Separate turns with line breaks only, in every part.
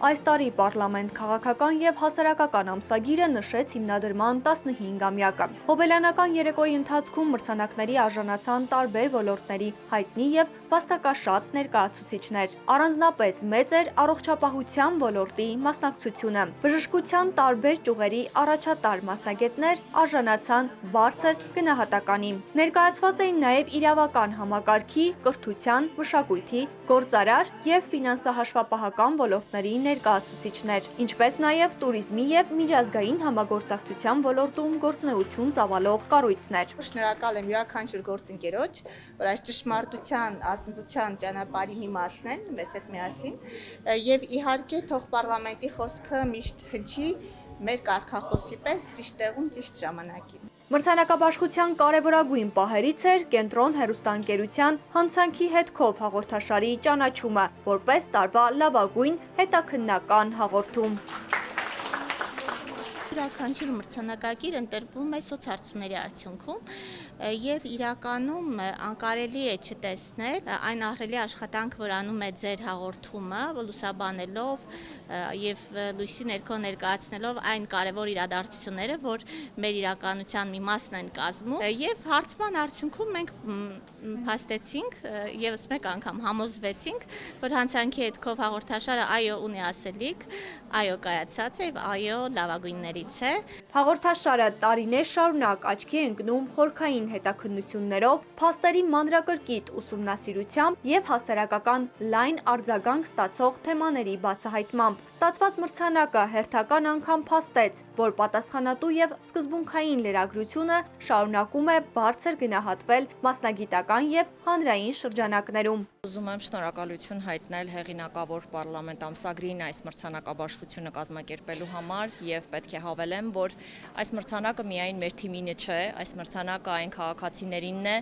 Այս տարի պարլամենտ քաղաքական և հասարակական ամսագիրը նշեց հիմնադրման 15-ամյակը։ Հոբելյանական երեկոյի ընթացքում մրցանակների արժանացան տարբեր ոլորտների հայտնի և վաստակաշատ ներկայացուցիչներ։ Առանձնապես մեծ էր առողջապահության ոլորտի մասնակցությունը։ Բժշկության տարբեր ճյուղերի առաջատար մասնագետներ արժանացան բարձր գնահատականի։ Ներկայացված էին նաև իրավական համակարգի, կրթության, մշակույթի, գործարար և ֆինանսահաշվապահական ոլորտների ներկայացուցիչներ, ինչպես նաև տուրիզմի և միջազգային համագործակցության ոլորտում գործունեություն ծավալող կառույցներ։
Շնորհակալ եմ յուրաքանչյուր գործընկերոջ, որ այս ճշմարտության ազնվության ճանապարհի մի մասն են, մեզ հետ միասին, եւ իհարկե թող պարլամենտի խոսքը միշտ հնչի մեր կարգախոսի պես ճիշտ տեղում, ճիշտ ժամանակին։
Մրցանակաբաշխության կարևորագույն պահերից էր կենտրոն հեռուստաընկերության հանցանքի հետքով հաղորդաշարի ճանաչումը, որպես տարվա լավագույն հետաքննական հաղորդում։
Յուրաքանչյուր մրցանակակիր ընտրվում է սոցհարցումների արդյունքում եւ իրականում անկարելի է չտեսնել այն ահռելի աշխատանք, որ անում է ձեր հաղորդումը, լուսաբանելով եւ լույսի ներքո ներկայացնելով այն կարևոր իրադարձությունները, որ մեր իրականության մի մասն են կազմում, եւ հարցման արդյունքում մենք փաստեցինք եւս մեկ անգամ համոզվեցինք, որ հանցանքի հետքով հաղորդաշարը այո ունի ասելիք, այո կայացած է եւ այո լավագույններից է։
Հաղորդաշարը տարիներ շարունակ աչքի է ընկնում խորքային հետաքննություններով, փաստերի մանրակրկիտ ուսումնասիրությամբ եւ հասարակական լայն արձագանք ստացող թեմաների բացահայտմամբ։ Ստացված մրցանակը հերթական անգամ փաստեց, որ պատասխանատու եւ սկզբունքային լրագրությունը շարունակում է բարձր գնահատվել մասնագիտական եւ հանրային շրջանակներում։
Ուզում եմ շնորհակալություն հայտնել հեղինակավոր պարլամենտ ամսագրին այս մրցանակաբաշխությունը կազմակերպելու համար եւ պետք է հավելեմ, որ այս մրցանակը միայն մեր թիմինը չէ, այս մրցանակը այն քաղաքացիներինն է,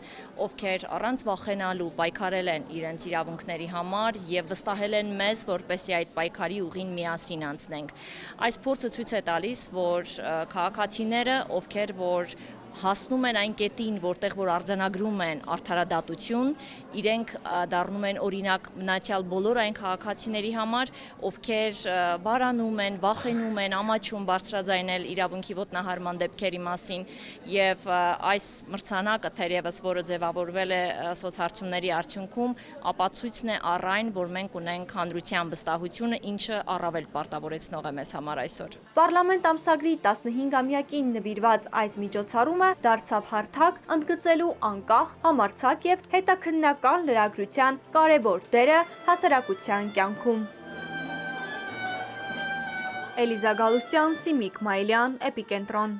ովքեր առանց վախենալու պայքարել են իրենց իրավունքների համար եւ վստահել են մեզ, որպեսզի այդ պայքարի ուղին միասին անցնենք։ Այս փորձը ցույց է տալիս, որ քաղաքացիները, ովքեր որ հասնում են այն կետին, որտեղ որ արձանագրում են արդարադատություն, իրենք դառնում են օրինակ մնացյալ բոլոր այն քաղաքացիների համար, ովքեր բարանում են, վախենում են, ամաչում բարձրաձայնել իրավունքի ոտնահարման դեպքերի մասին, եւ այս մրցանակը թերևս, որը ձևավորվել է սոցհարցումների արդյունքում, ապացույցն է առ այն, որ մենք ունենք հանրության վստահությունը, ինչը առավել պարտավորեցնող է մեզ համար այսօր։
Պարլամենտ ամսագրի 15-ամյակին նվիրված այս միջոցառումը դարձավ հարթակ ընդգծելու անկախ, համարձակ եւ հետաքննական լրագրության կարևոր դերը հասարակության կյանքում։ Էլիզա Գալուստյան, Սիմիկ Մայլյան, Էպիկենտրոն։